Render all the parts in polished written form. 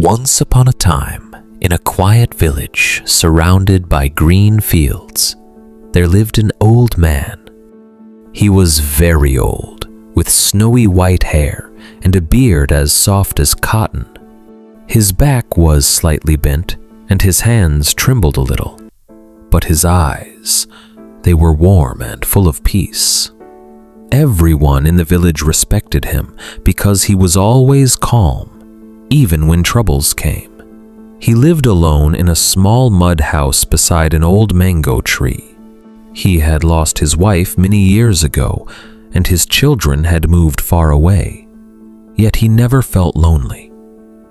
Once upon a time, in a quiet village surrounded by green fields, there lived an old man. He was very old, with snowy white hair and a beard as soft as cotton. His back was slightly bent, and his hands trembled a little. But his eyes, they were warm and full of peace. Everyone in the village respected him because he was always calm, even when troubles came. He lived alone in a small mud house beside an old mango tree. He had lost his wife many years ago, and his children had moved far away. Yet he never felt lonely.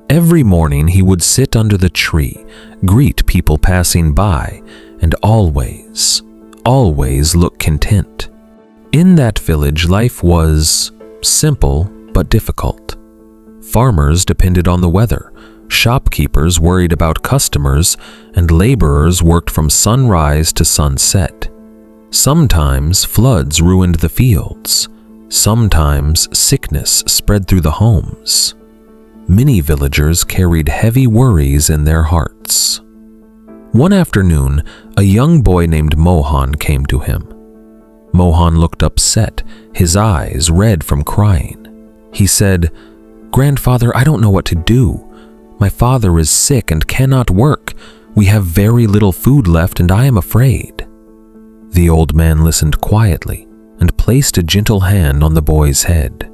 Every morning he would sit under the tree, greet people passing by, and always look content. In that village, life was simple but difficult. Farmers depended on the weather, shopkeepers worried about customers, and laborers worked from sunrise to sunset. Sometimes floods ruined the fields. Sometimes sickness spread through the homes. Many villagers carried heavy worries in their hearts. One afternoon, a young boy named Mohan came to him. Mohan looked upset, his eyes red from crying. He said, "Grandfather, I don't know what to do. My father is sick and cannot work. We have very little food left and I am afraid." The old man listened quietly and placed a gentle hand on the boy's head.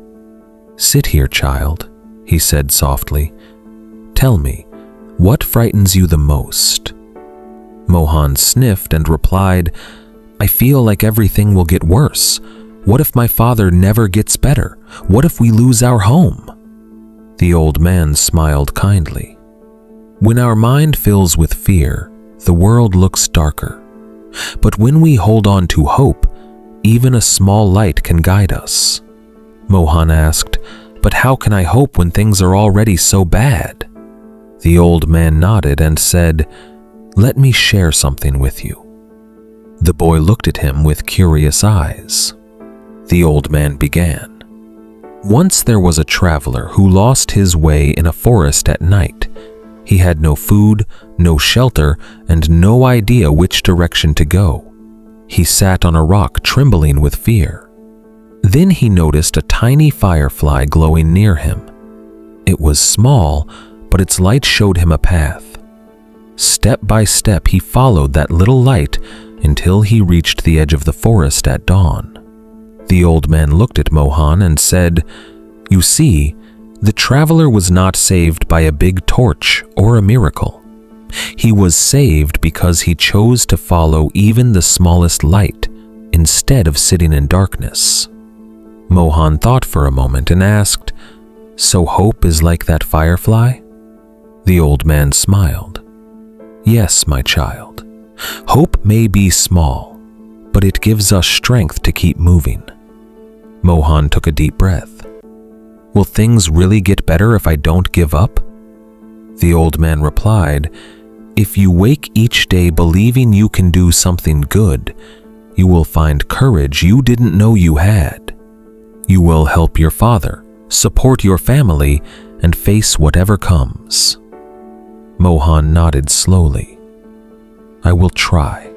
"Sit here, child," he said softly. "Tell me, what frightens you the most?" Mohan sniffed and replied, "I feel like everything will get worse. What if my father never gets better? What if we lose our home?" The old man smiled kindly. "When our mind fills with fear, the world looks darker. But when we hold on to hope, even a small light can guide us." Mohan asked, "But how can I hope when things are already so bad?" The old man nodded and said, "Let me share something with you." The boy looked at him with curious eyes. The old man began. Once there was a traveler who lost his way in a forest at night. He had no food, no shelter, and no idea which direction to go. He sat on a rock trembling with fear. Then he noticed a tiny firefly glowing near him. It was small, but its light showed him a path. Step by step he followed that little light until he reached the edge of the forest at dawn. The old man looked at Mohan and said, "You see, the traveler was not saved by a big torch or a miracle. He was saved because he chose to follow even the smallest light instead of sitting in darkness." Mohan thought for a moment and asked, "So hope is like that firefly?" The old man smiled. "Yes, my child. Hope may be small, but it gives us strength to keep moving." Mohan took a deep breath. "Will things really get better if I don't give up?" The old man replied, "If you wake each day believing you can do something good, you will find courage you didn't know you had. You will help your father, support your family, and face whatever comes." Mohan nodded slowly. "I will try."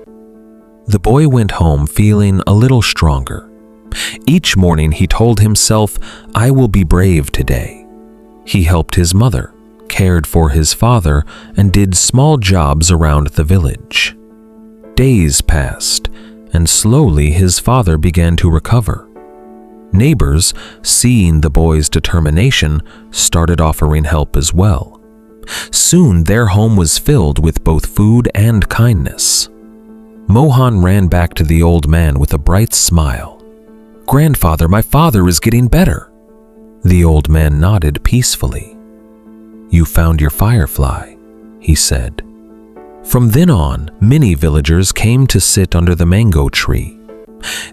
The boy went home feeling a little stronger. Each morning he told himself, "I will be brave today." He helped his mother, cared for his father, and did small jobs around the village. Days passed, and slowly his father began to recover. Neighbors, seeing the boy's determination, started offering help as well. Soon their home was filled with both food and kindness. Mohan ran back to the old man with a bright smile. "Grandfather, my father is getting better." The old man nodded peacefully. "You found your firefly," he said. From then on, many villagers came to sit under the mango tree.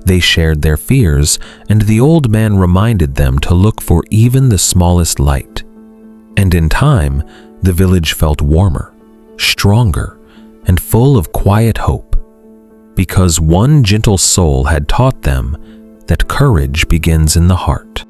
They shared their fears, and the old man reminded them to look for even the smallest light. And in time, the village felt warmer, stronger, and full of quiet hope, because one gentle soul had taught them that courage begins in the heart.